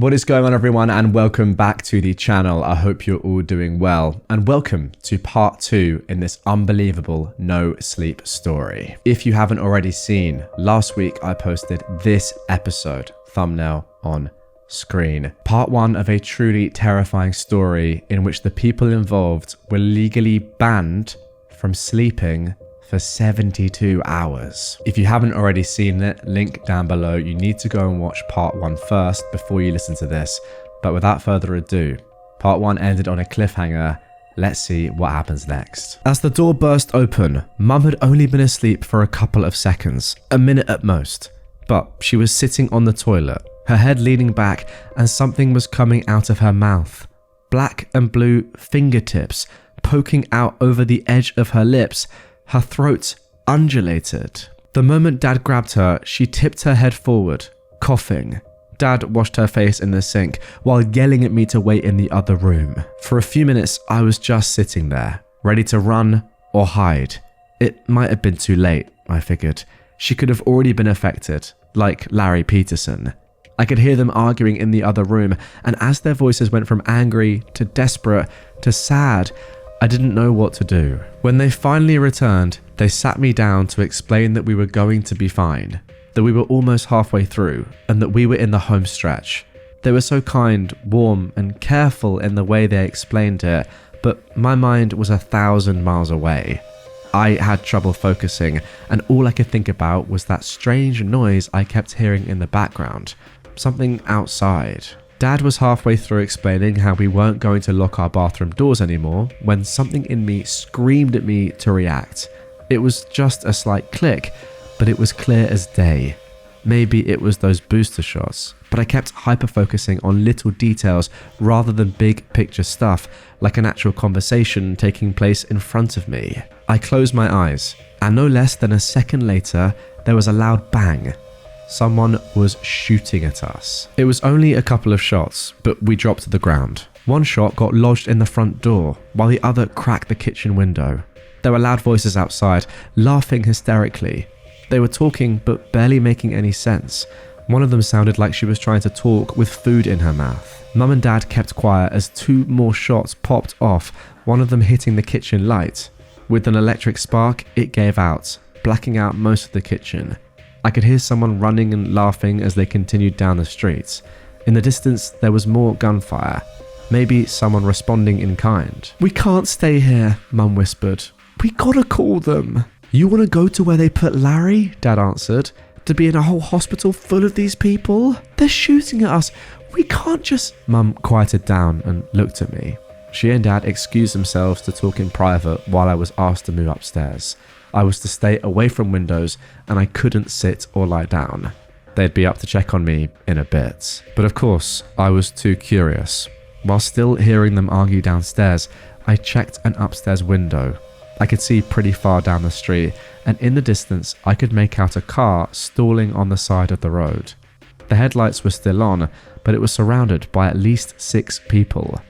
What is going on, everyone, and welcome back to the channel. I hope you're all doing well, and welcome to part 2 in this unbelievable no sleep story. If you haven't already seen, last week I posted this episode, thumbnail on screen. Part 1 of a truly terrifying story in which the people involved were legally banned from sleeping for 72 hours. If you haven't already seen it, link down below. You need to go and watch part 1 first before you listen to this. But without further ado, part 1 ended on a cliffhanger. Let's see what happens next. As the door burst open, Mum had only been asleep for a couple of seconds, a minute at most. But she was sitting on the toilet, her head leaning back, and something was coming out of her mouth. Black and blue fingertips poking out over the edge of her lips. Her throat undulated. The moment Dad grabbed her, she tipped her head forward, coughing. Dad washed her face in the sink while yelling at me to wait in the other room. For a few minutes, I was just sitting there, ready to run or hide. It might have been too late, I figured. She could have already been affected, like Larry Peterson. I could hear them arguing in the other room, and as their voices went from angry to desperate to sad, I didn't know what to do. When they finally returned, they sat me down to explain that we were going to be fine, that we were almost halfway through, and that we were in the home stretch. They were so kind, warm, and careful in the way they explained it, but my mind was 1,000 miles away. I had trouble focusing, and all I could think about was that strange noise I kept hearing in the background. Something outside. Dad was halfway through explaining how we weren't going to lock our bathroom doors anymore when something in me screamed at me to react. It was just a slight click, but it was clear as day. Maybe it was those booster shots, but I kept hyper-focusing on little details rather than big picture stuff, like an actual conversation taking place in front of me. I closed my eyes, and no less than a second later, there was a loud bang. Someone was shooting at us. It was only a couple of shots, but we dropped to the ground. One shot got lodged in the front door, while the other cracked the kitchen window. There were loud voices outside, laughing hysterically. They were talking, but barely making any sense. One of them sounded like she was trying to talk with food in her mouth. Mum and Dad kept quiet as 2 more shots popped off, one of them hitting the kitchen light. With an electric spark, it gave out, blacking out most of the kitchen. I could hear someone running and laughing as they continued down the streets. In the distance, there was more gunfire. Maybe someone responding in kind. "We can't stay here," Mum whispered. "We gotta call them." "You wanna go to where they put Larry?" Dad answered. "To be in a whole hospital full of these people? They're shooting at us. We can't just..." Mum quieted down and looked at me. She and Dad excused themselves to talk in private while I was asked to move upstairs. I was to stay away from windows, and I couldn't sit or lie down. They'd be up to check on me in a bit. But of course, I was too curious. While still hearing them argue downstairs, I checked an upstairs window. I could see pretty far down the street, and in the distance, I could make out a car stalling on the side of the road. The headlights were still on, but it was surrounded by at least 6 people.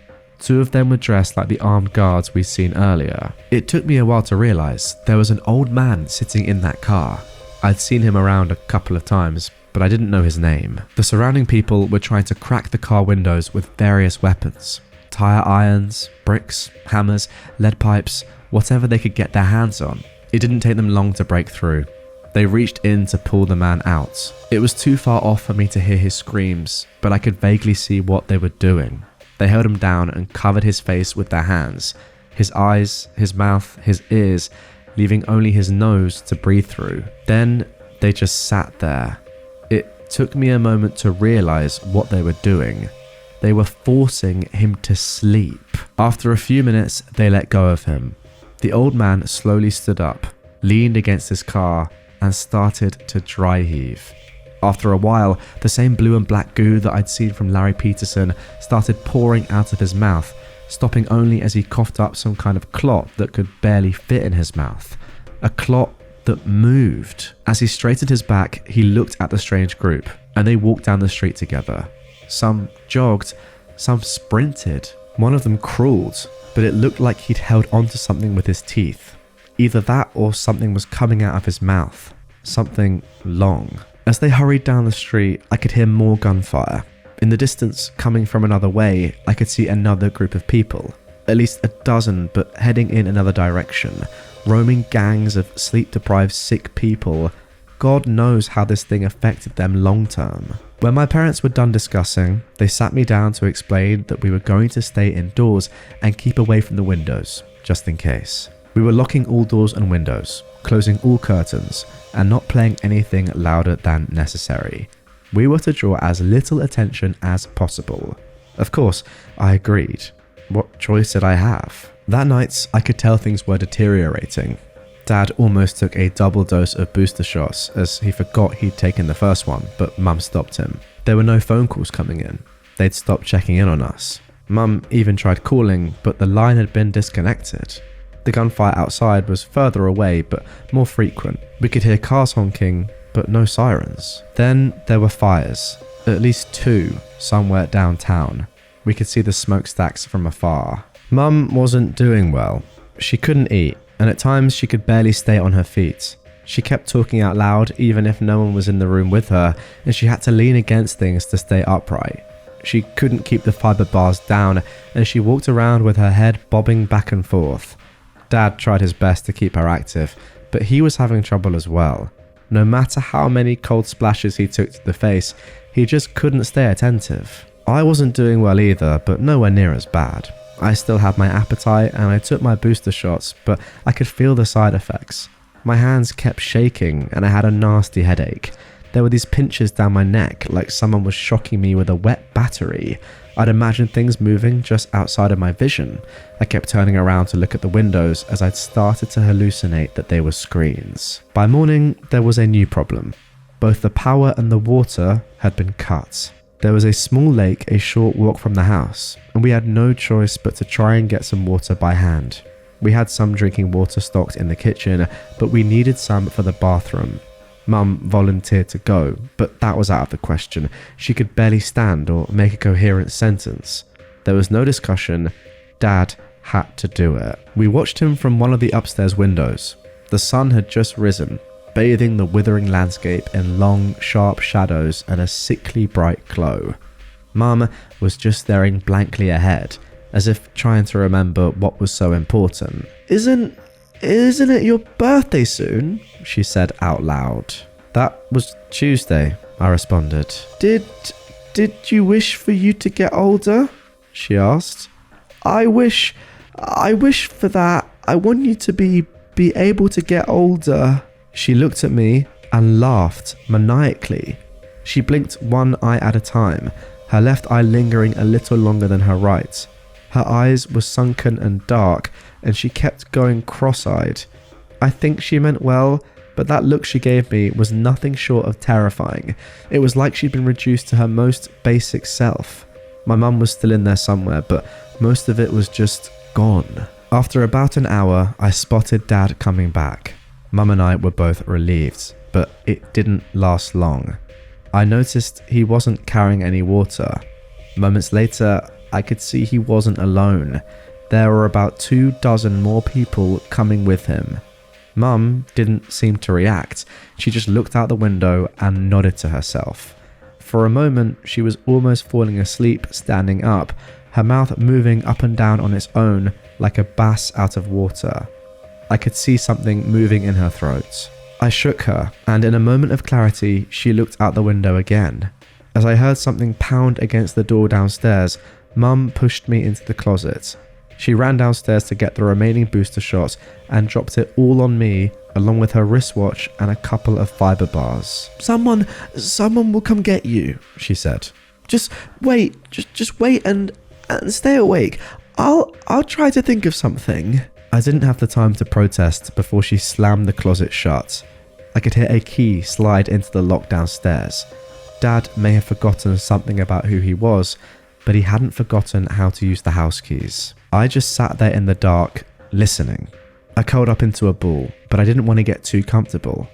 2 of them were dressed like the armed guards we'd seen earlier. It took me a while to realize there was an old man sitting in that car. I'd seen him around a couple of times, but I didn't know his name. The surrounding people were trying to crack the car windows with various weapons. Tire irons, bricks, hammers, lead pipes, whatever they could get their hands on. It didn't take them long to break through. They reached in to pull the man out. It was too far off for me to hear his screams, but I could vaguely see what they were doing. They held him down and covered his face with their hands, his eyes, his mouth, his ears, leaving only his nose to breathe through. Then they just sat there. It took me a moment to realize what they were doing. They were forcing him to sleep. After a few minutes, they let go of him. The old man slowly stood up, leaned against his car, and started to dry heave. After a while, the same blue and black goo that I'd seen from Larry Peterson started pouring out of his mouth, stopping only as he coughed up some kind of clot that could barely fit in his mouth. A clot that moved. As he straightened his back, he looked at the strange group, and they walked down the street together. Some jogged, some sprinted. One of them crawled, but it looked like he'd held onto something with his teeth. Either that or something was coming out of his mouth. Something long. As they hurried down the street, I could hear more gunfire. In the distance, coming from another way, I could see another group of people, at least a dozen, but heading in another direction, roaming gangs of sleep-deprived sick people. God knows how this thing affected them long term. When my parents were done discussing, they sat me down to explain that we were going to stay indoors and keep away from the windows, just in case. We were locking all doors and windows, closing all curtains, and not playing anything louder than necessary. We were to draw as little attention as possible. Of course, I agreed. What choice did I have? That night, I could tell things were deteriorating. Dad almost took a double dose of booster shots as he forgot he'd taken the first one, but Mum stopped him. There were no phone calls coming in. They'd stopped checking in on us. Mum even tried calling, but the line had been disconnected. The gunfire outside was further away, but more frequent. We could hear cars honking, but no sirens. Then there were fires, at least 2, somewhere downtown. We could see the smokestacks from afar. Mum wasn't doing well. She couldn't eat, and at times she could barely stay on her feet. She kept talking out loud even if no one was in the room with her, and she had to lean against things to stay upright. She couldn't keep the fiber bars down, and she walked around with her head bobbing back and forth. Dad tried his best to keep her active, but he was having trouble as well. No matter how many cold splashes he took to the face, he just couldn't stay attentive. I wasn't doing well either, but nowhere near as bad. I still had my appetite and I took my booster shots, but I could feel the side effects. My hands kept shaking and I had a nasty headache. There were these pinches down my neck like someone was shocking me with a wet battery. I'd imagined things moving just outside of my vision. I kept turning around to look at the windows as I'd started to hallucinate that they were screens. By morning, there was a new problem. Both the power and the water had been cut. There was a small lake a short walk from the house, and we had no choice but to try and get some water by hand. We had some drinking water stocked in the kitchen, but we needed some for the bathroom. Mum volunteered to go, but that was out of the question. She could barely stand or make a coherent sentence. There was no discussion. Dad had to do it. We watched him from one of the upstairs windows. The sun had just risen, bathing the withering landscape in long, sharp shadows and a sickly bright glow. Mum was just staring blankly ahead, as if trying to remember what was so important. Isn't it your birthday soon? She said out loud. That was Tuesday, I responded. Did you wish for you to get older? She asked. I wish for that. I want you to be able to get older. She looked at me and laughed maniacally. She blinked one eye at a time, her left eye lingering a little longer than her right. Her eyes were sunken and dark, and she kept going cross-eyed. I think she meant well, but that look she gave me was nothing short of terrifying. It was like she'd been reduced to her most basic self. My mum was still in there somewhere, but most of it was just gone. After about an hour, I spotted Dad coming back. Mum and I were both relieved, but it didn't last long. I noticed he wasn't carrying any water. Moments later, I could see he wasn't alone. There were about 24 more people coming with him. Mum didn't seem to react. She just looked out the window and nodded to herself. For a moment, she was almost falling asleep, standing up, her mouth moving up and down on its own like a bass out of water. I could see something moving in her throat. I shook her, and in a moment of clarity, she looked out the window again. As I heard something pound against the door downstairs, Mum pushed me into the closet. She ran downstairs to get the remaining booster shots and dropped it all on me, along with her wristwatch and a couple of fiber bars. Someone will come get you, she said. Just wait and stay awake. I'll try to think of something. I didn't have the time to protest before she slammed the closet shut. I could hear a key slide into the lock downstairs. Dad may have forgotten something about who he was, but he hadn't forgotten how to use the house keys. I just sat there in the dark, listening. I curled up into a ball, but I didn't want to get too comfortable.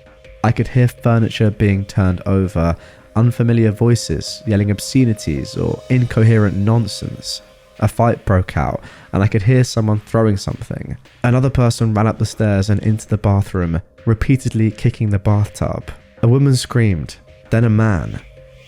I could hear furniture being turned over, unfamiliar voices yelling obscenities or incoherent nonsense. A fight broke out, and I could hear someone throwing something. Another person ran up the stairs and into the bathroom, repeatedly kicking the bathtub. A woman screamed, then a man.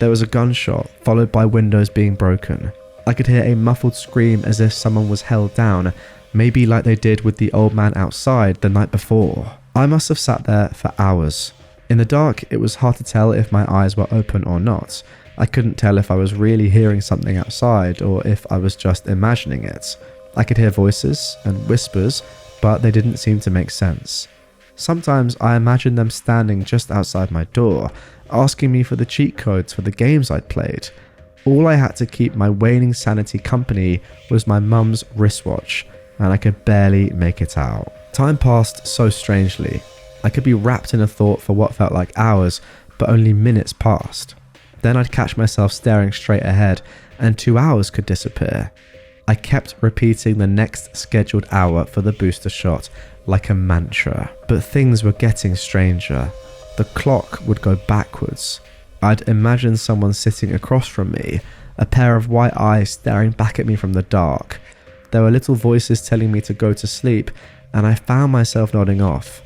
There was a gunshot, followed by windows being broken. I could hear a muffled scream as if someone was held down, maybe like they did with the old man outside the night before. I must have sat there for hours. In the dark, it was hard to tell if my eyes were open or not. I couldn't tell if I was really hearing something outside or if I was just imagining it. I could hear voices and whispers, but they didn't seem to make sense. Sometimes I imagined them standing just outside my door, asking me for the cheat codes for the games I'd played. All I had to keep my waning sanity company was my mum's wristwatch, and I could barely make it out. Time passed so strangely. I could be wrapped in a thought for what felt like hours, but only minutes passed. Then I'd catch myself staring straight ahead, and 2 hours could disappear. I kept repeating the next scheduled hour for the booster shot like a mantra, but things were getting stranger. The clock would go backwards. I'd imagine someone sitting across from me, a pair of white eyes staring back at me from the dark. There were little voices telling me to go to sleep, and I found myself nodding off.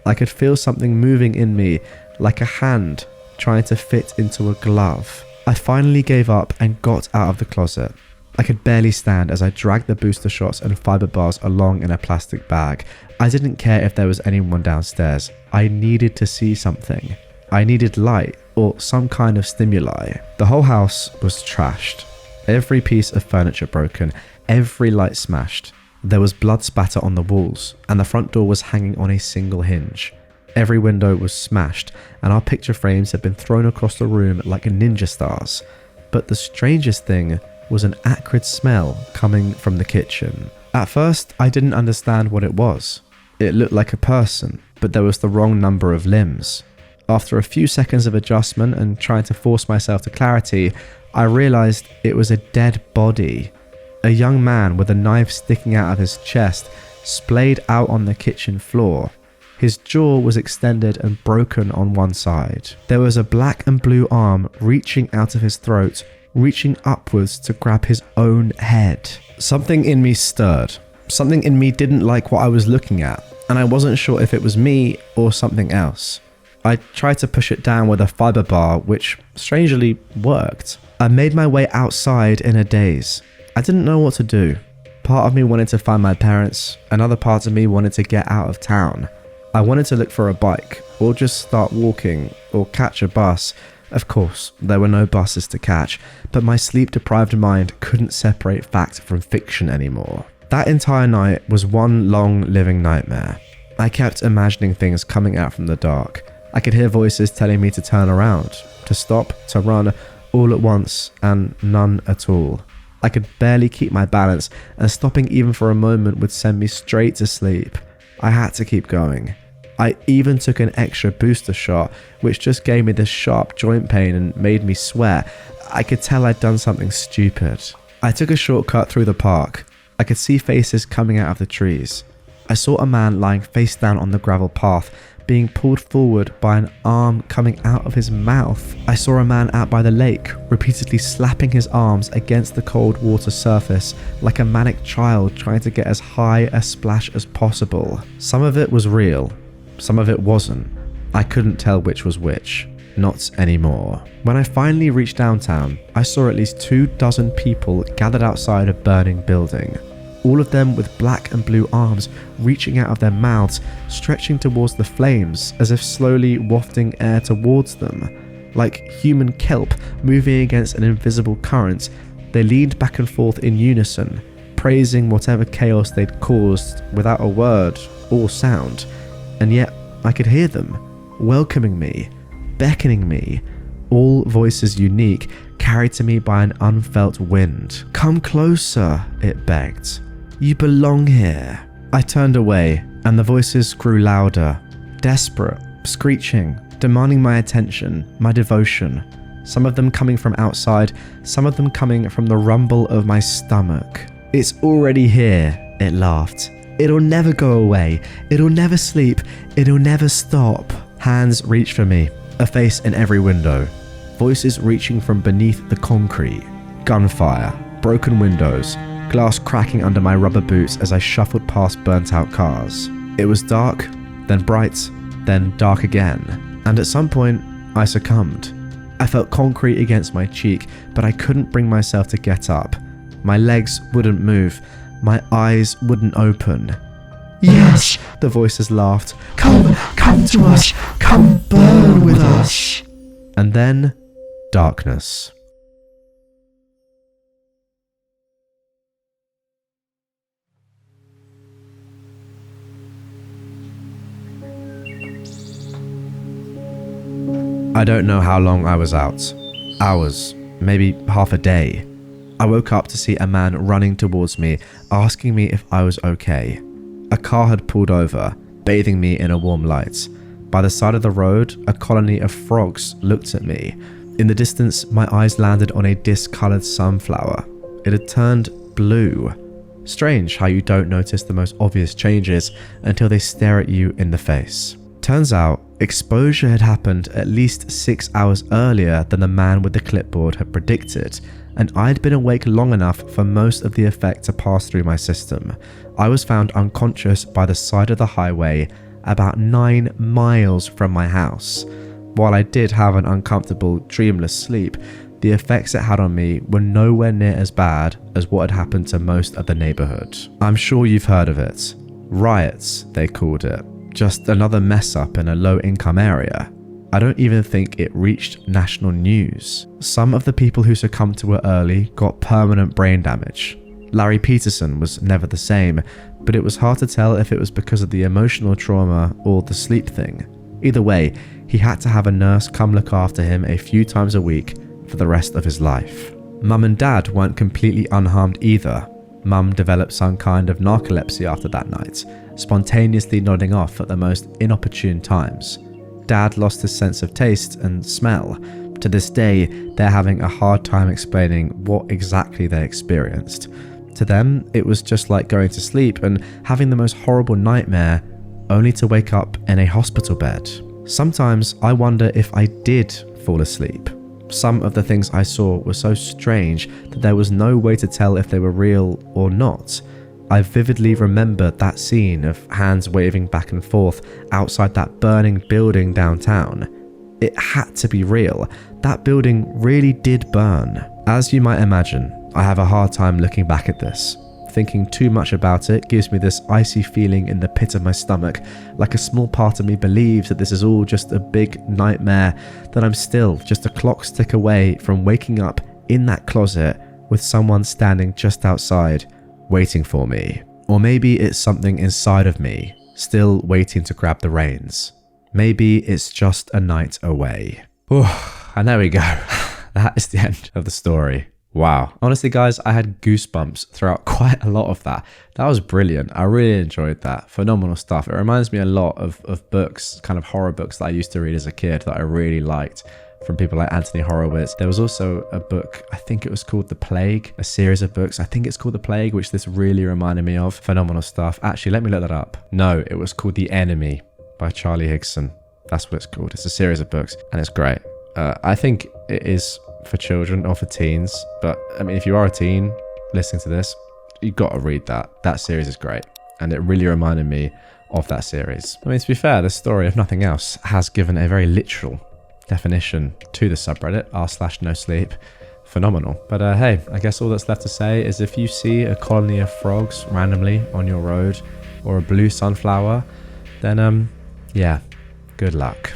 I could feel something moving in me, like a hand trying to fit into a glove. I finally gave up and got out of the closet. I could barely stand as I dragged the booster shots and fiber bars along in a plastic bag. I didn't care if there was anyone downstairs. I needed to see something. I needed light or some kind of stimuli. The whole house was trashed. Every piece of furniture broken, every light smashed. There was blood spatter on the walls, and the front door was hanging on a single hinge. Every window was smashed, and our picture frames had been thrown across the room like ninja stars. But the strangest thing was an acrid smell coming from the kitchen. At first, I didn't understand what it was. It looked like a person, but there was the wrong number of limbs. After a few seconds of adjustment and trying to force myself to clarity, I realized it was a dead body. A young man with a knife sticking out of his chest splayed out on the kitchen floor. His jaw was extended and broken on one side. There was a black and blue arm reaching out of his throat, reaching upwards to grab his own head. Something in me stirred. Something in me didn't like what I was looking at, and I wasn't sure if it was me or something else. I tried to push it down with a fiber bar, which strangely worked. I made my way outside in a daze. I didn't know what to do. Part of me wanted to find my parents, another part of me wanted to get out of town. I wanted to look for a bike, or just start walking, or catch a bus. Of course, there were no buses to catch, but my sleep-deprived mind couldn't separate fact from fiction anymore. That entire night was one long living nightmare. I kept imagining things coming out from the dark. I could hear voices telling me to turn around, to stop, to run, all at once, and none at all. I could barely keep my balance, and stopping even for a moment would send me straight to sleep. I had to keep going. I even took an extra booster shot, which just gave me this sharp joint pain and made me sweat. I could tell I'd done something stupid. I took a shortcut through the park. I could see faces coming out of the trees. I saw a man lying face down on the gravel path, being pulled forward by an arm coming out of his mouth. I saw a man out by the lake, repeatedly slapping his arms against the cold water surface like a manic child trying to get as high a splash as possible. Some of it was real, some of it wasn't. I couldn't tell which was which. Not anymore. When I finally reached downtown, I saw at least 24 people gathered outside a burning building. All of them with black and blue arms reaching out of their mouths, stretching towards the flames as if slowly wafting air towards them. Like human kelp moving against an invisible current, they leaned back and forth in unison, praising whatever chaos they'd caused without a word or sound. And yet I could hear them, welcoming me, beckoning me, all voices unique, carried to me by an unfelt wind. "Come closer," it begged. "You belong here." I turned away, and the voices grew louder, desperate, screeching, demanding my attention, my devotion. Some of them coming from outside, some of them coming from the rumble of my stomach. "It's already here," it laughed. "It'll never go away. It'll never sleep. It'll never stop." Hands reached for me, a face in every window. Voices reaching from beneath the concrete. Gunfire, broken windows, glass cracking under my rubber boots as I shuffled past burnt-out cars. It was dark, then bright, then dark again. And at some point, I succumbed. I felt concrete against my cheek, but I couldn't bring myself to get up. My legs wouldn't move. My eyes wouldn't open. Yes, the voices laughed. Come to us. Come burn with us. And then, darkness. I don't know how long I was out. Hours, maybe half a day. I woke up to see a man running towards me, asking me if I was okay. A car had pulled over, bathing me in a warm light. By the side of the road, a colony of frogs looked at me. In the distance, my eyes landed on a discolored sunflower. It had turned blue. Strange how you don't notice the most obvious changes until they stare at you in the face. Turns out, exposure had happened at least 6 hours earlier than the man with the clipboard had predicted, and I'd been awake long enough for most of the effect to pass through my system. I was found unconscious by the side of the highway, about 9 miles from my house. While I did have an uncomfortable, dreamless sleep, the effects it had on me were nowhere near as bad as what had happened to most of the neighborhood. I'm sure you've heard of it. Riots, they called it. Just another mess up in a low-income area. I don't even think it reached national news. Some of the people who succumbed to it early got permanent brain damage. Larry Peterson was never the same, but it was hard to tell if it was because of the emotional trauma or the sleep thing. Either way, he had to have a nurse come look after him a few times a week for the rest of his life. Mum and Dad weren't completely unharmed either. Mum developed some kind of narcolepsy after that night, spontaneously nodding off at the most inopportune times. Dad lost his sense of taste and smell. To this day, they're having a hard time explaining what exactly they experienced. To them, it was just like going to sleep and having the most horrible nightmare, only to wake up in a hospital bed. Sometimes I wonder if I did fall asleep. Some of the things I saw were so strange that there was no way to tell if they were real or not. I vividly remember that scene of hands waving back and forth outside that burning building downtown. It had to be real. That building really did burn. As you might imagine, I have a hard time looking back at this. Thinking too much about it gives me this icy feeling in the pit of my stomach, like a small part of me believes that this is all just a big nightmare, that I'm still just a clock tick away from waking up in that closet with someone standing just outside, waiting for me. Or maybe it's something inside of me, still waiting to grab the reins. Maybe it's just a night away. And there we go. That is the end of the story. Wow. Honestly, guys, I had goosebumps throughout quite a lot of that. That was brilliant. I really enjoyed that. Phenomenal stuff. It reminds me a lot of books, kind of horror books that I used to read as a kid that I really liked from people like Anthony Horowitz. There was also a book, I think it was called The Plague, a series of books. I think it's called The Plague, which this really reminded me of. Phenomenal stuff. Actually, let me look that up. No, it was called The Enemy by Charlie Higson. That's what it's called. It's a series of books and it's great. I think it is for children or for teens, but I mean, if you are a teen listening to this, you've got to read that. That series is great, and it really reminded me of that series. I mean, to be fair, this story, if nothing else, has given a very literal definition to the subreddit r/NoSleep. Phenomenal. But hey, I guess all that's left to say is if you see a colony of frogs randomly on your road or a blue sunflower, then yeah, good luck.